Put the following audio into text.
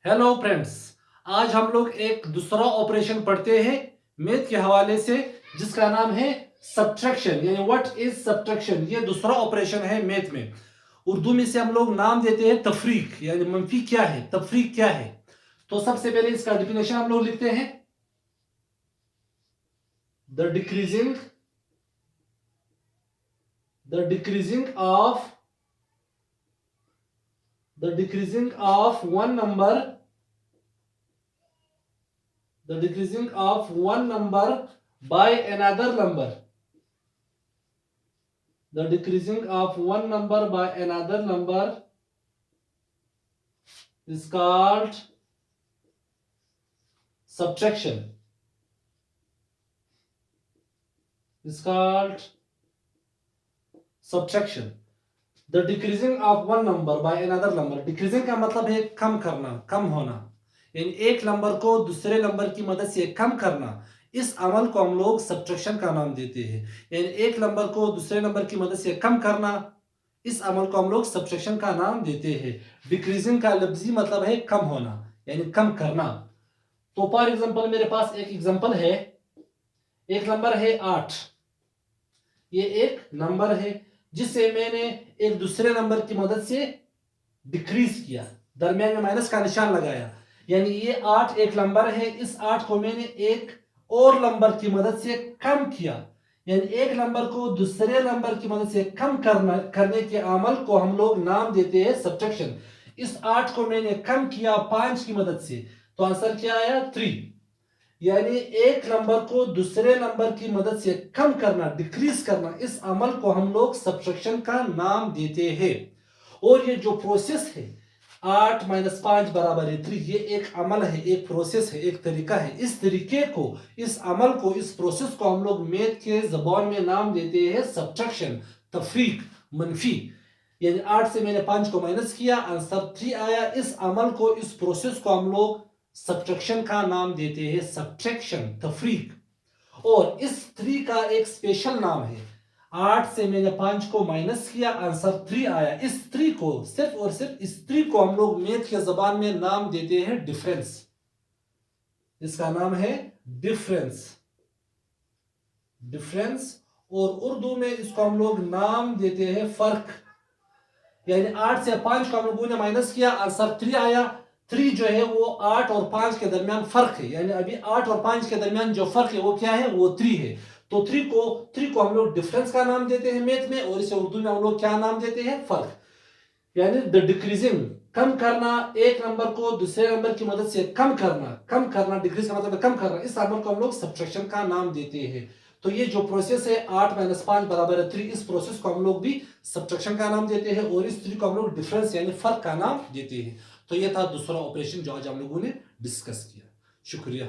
Hello friends. आज हम लोग एक दूसरा ऑपरेशन पढ़ते हैं मैथ के हवाले से, जिसका नाम है सब्ट्रैक्शन। यानी व्हाट इज सब्ट्रैक्शन, ये दूसरा ऑपरेशन है मैथ में। उर्दू में से हम लोग नाम देते हैं तफरीक। यानी मंफी क्या है, तफरीक क्या है। तो सबसे पहले इसका डिफिनेशन हम लोग लिखते हैं। The decreasing the decreasing of the decreasing of one number the decreasing of one number by another number. The decreasing of one number by another number is called subtraction. Is called subtraction. The decreasing of one number by another number. Decreasing का मतलब है कम करना, कम होना। यानी एक number को दूसरे number की मदद से कम करना, इस अमल को हम लोग सब्ट्रैक्शन का नाम देते हैं। यानी एक नंबर को दूसरे नंबर की मदद से कम करना, इस अमल को हम लोग सब्ट्रैक्शन का नाम देते हैं। डिक्रीजिंग का लफ्जी मतलब है कम होना, यानी कम करना। तो फॉर एग्जांपल मेरे पास एक एग्जांपल है। एक नंबर है 8। ये एक नंबर है जिसे मैंने एक दूसरे नंबर की मदद से डिक्रीज किया, दरमियान में माइनस का निशान लगाया। यानी ये 8 एक नंबर है, इस 8 को मैंने एक और नंबर की मदद से कम किया। यानी एक नंबर को दूसरे नंबर की मदद से कम करने के अमल को हम लोग नाम देते हैं सब्ट्रैक्शन। इस 8 को मैंने कम किया 5 की मदद से, तो आंसर क्या आया 3। यानी एक नंबर को दूसरे नंबर की मदद से कम करना, डिक्रीज करना, इस अमल को हम लोग सब्ट्रैक्शन का नाम देते हैं। और ये जो प्रोसेस है 8 - 5 बराबर है 3, ये एक अमल है, एक प्रोसेस है, एक तरीका है। इस तरीके को, इस अमल को, इस प्रोसेस को हम लोग मैथ के जबान में नाम देते हैं सब्ट्रैक्शन, तफरीक, मनफी। यानी 8 से मैंने 5 को माइनस किया, आंसर 3 आया। इस अमल को, इस प्रोसेस को हम लोग सब्ट्रैक्शन का नाम देते हैं सब्ट्रैक्शन, तफरीक। और इस 3 का एक स्पेशल नाम है। 8 से मैंने 5 को माइनस किया, आंसर 3 आया। इस 3 को, सिर्फ और सिर्फ इस 3 को हम लोग मैथ के जबान में नाम देते हैं डिफरेंस। इसका नाम है डिफरेंस, डिफरेंस। और उर्दू में इसको हम लोग नाम देते हैं फर्क। यानी 8 से 5 को हम लोगों ने माइनस किया, आंसर 3 आया। 3 जो है वो 8 और 5 के दरमियान फर्क है। यानी अभी 8 और 5 के दरमियान जो फर्क है वो क्या है, वो 3 है। तो 3 को हम लोग डिफरेंस का नाम देते हैं मैथ में, और इसे उर्दू में हम लोग क्या नाम देते हैं, फर्क। यानी द डिक्रीजिंग, कम करना, एक नंबर को दूसरे नंबर की मदद से कम करना, कम करना, डिक्रीज का मतलब है कम करना, इस अमल को हम लोग सब्ट्रैक्शन का नाम देते हैं। तो ये जो प्रोसेस है 8 - 5 बराबर है 3, इस प्रोसेस को हम लोग भी सब्ट्रैक्शन का नाम देते हैं, और इस 3 को हम लोग डिफरेंस यानी फर्क का नाम देते हैं। तो ये था दूसरा ऑपरेशन जो आज हम लोगों ने डिस्कस किया। शुक्रिया।